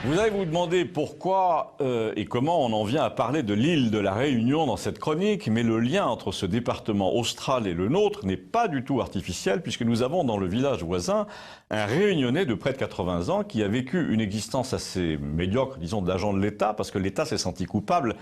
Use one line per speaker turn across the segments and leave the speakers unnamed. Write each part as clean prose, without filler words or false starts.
Vous allez vous demander pourquoi et comment on en vient à parler de l'île de la Réunion dans cette chronique, mais le lien entre ce département austral et le nôtre n'est pas du tout artificiel, puisque nous avons dans le village voisin un Réunionnais de près de 80 ans qui a vécu une existence assez médiocre, disons, d'agent de l'État, parce que l'État s'est senti coupable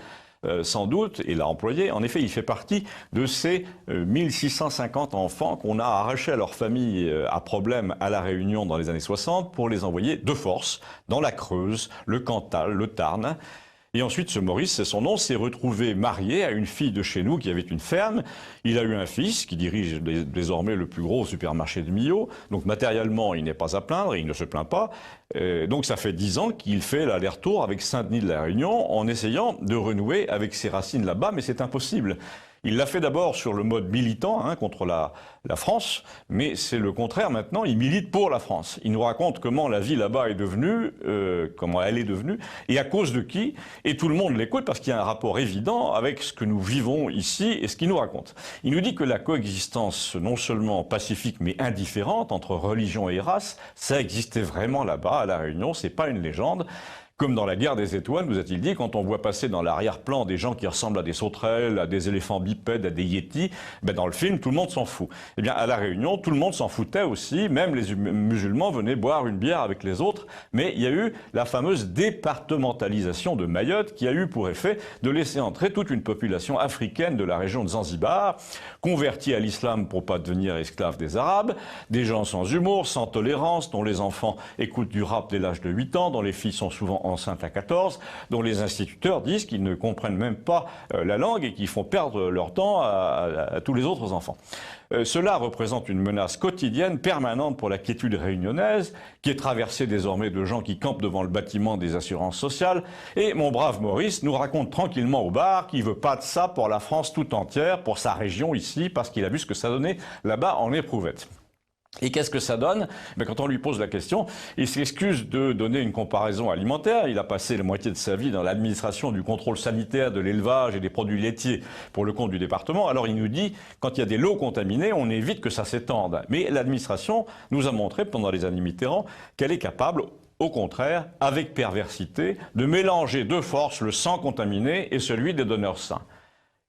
sans doute, et l'a employé. En effet, il fait partie de ces 1650 enfants qu'on a arrachés à leur famille à problème à La Réunion dans les années 60 pour les envoyer de force dans la Creuse, le Cantal, le Tarn. Et ensuite, ce Maurice, c'est son nom, s'est retrouvé marié à une fille de chez nous qui avait une ferme. Il a eu un fils qui dirige désormais le plus gros supermarché de Millau. Donc matériellement, il n'est pas à plaindre, et il ne se plaint pas. Donc ça fait 10 ans qu'il fait l'aller-retour avec Saint-Denis de la Réunion en essayant de renouer avec ses racines là-bas, mais c'est impossible. Il l'a fait d'abord sur le mode militant contre la France, mais c'est le contraire maintenant, il milite pour la France. Il nous raconte comment la vie là-bas est devenue, comment elle est devenue, et à cause de qui, et tout le monde l'écoute parce qu'il y a un rapport évident avec ce que nous vivons ici et ce qu'il nous raconte. Il nous dit que la coexistence non seulement pacifique mais indifférente entre religion et race, ça existait vraiment là-bas à La Réunion, c'est pas une légende. Comme dans la guerre des étoiles, nous a-t-il dit, quand on voit passer dans l'arrière-plan des gens qui ressemblent à des sauterelles, à des éléphants bipèdes, à des yétis, dans le film, tout le monde s'en fout. Eh bien, à La Réunion, tout le monde s'en foutait aussi, même les musulmans venaient boire une bière avec les autres, mais il y a eu la fameuse départementalisation de Mayotte qui a eu pour effet de laisser entrer toute une population africaine de la région de Zanzibar, convertie à l'islam pour pas devenir esclaves des Arabes, des gens sans humour, sans tolérance, dont les enfants écoutent du rap dès l'âge de 8 ans, dont les filles sont souvent enceintes à 14, dont les instituteurs disent qu'ils ne comprennent même pas la langue et qu'ils font perdre leur temps à tous les autres enfants. Cela représente une menace quotidienne, permanente pour la quiétude réunionnaise, qui est traversée désormais de gens qui campent devant le bâtiment des assurances sociales. Et mon brave Maurice nous raconte tranquillement au bar qu'il veut pas de ça pour la France tout entière, pour sa région ici, parce qu'il a vu ce que ça donnait là-bas en éprouvette. Et qu'est-ce que ça donne? Quand on lui pose la question, il s'excuse de donner une comparaison alimentaire. Il a passé la moitié de sa vie dans l'administration du contrôle sanitaire de l'élevage et des produits laitiers pour le compte du département. Alors il nous dit, quand il y a des lots contaminés, on évite que ça s'étende. Mais l'administration nous a montré pendant les années Mitterrand qu'elle est capable, au contraire, avec perversité, de mélanger de force le sang contaminé et celui des donneurs sains.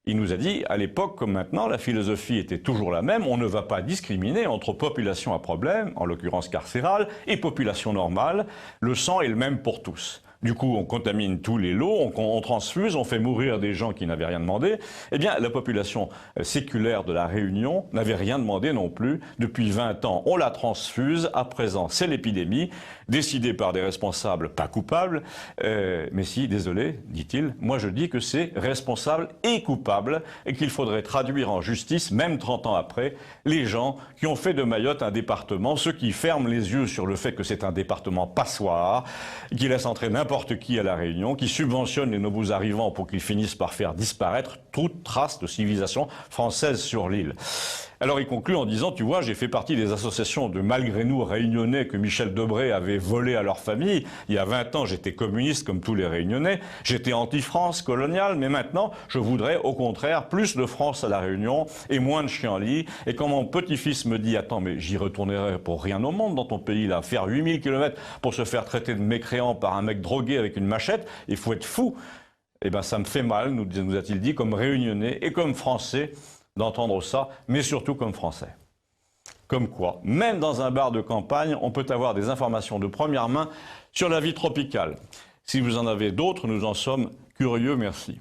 Il nous a dit, à l'époque comme maintenant, la philosophie était toujours la même, on ne va pas discriminer entre population à problème, en l'occurrence carcérale, et population normale. Le sang est le même pour tous. Du coup, on contamine tous les lots, on transfuse, on fait mourir des gens qui n'avaient rien demandé. Eh bien, la population séculaire de la Réunion n'avait rien demandé non plus. Depuis 20 ans, on la transfuse. À présent, c'est l'épidémie, décidée par des responsables pas coupables. Mais si, désolé, dit-il, moi je dis que c'est responsable et coupable et qu'il faudrait traduire en justice, même 30 ans après, les gens qui ont fait de Mayotte un département, ceux qui ferment les yeux sur le fait que c'est un département passoire, qui laisse entrer n'importe qui à La Réunion, qui subventionne les nouveaux arrivants pour qu'ils finissent par faire disparaître toute trace de civilisation française sur l'île. Alors il conclut en disant, tu vois, j'ai fait partie des associations de malgré nous réunionnais que Michel Debré avait volé à leur famille. Il y a 20 ans, j'étais communiste comme tous les Réunionnais. J'étais anti-France, colonial, mais maintenant, je voudrais au contraire plus de France à La Réunion et moins de chienlit. Et quand mon petit-fils me dit, attends, mais j'y retournerai pour rien au monde dans ton pays, là, faire 8000 km pour se faire traiter de mécréant par un mec drogué avec une machette, il faut être fou. Eh ben, ça me fait mal, nous a-t-il dit, comme Réunionnais et comme Français, d'entendre ça, mais surtout comme Français. Comme quoi, même dans un bar de campagne, on peut avoir des informations de première main sur la vie tropicale. Si vous en avez d'autres, nous en sommes curieux, merci.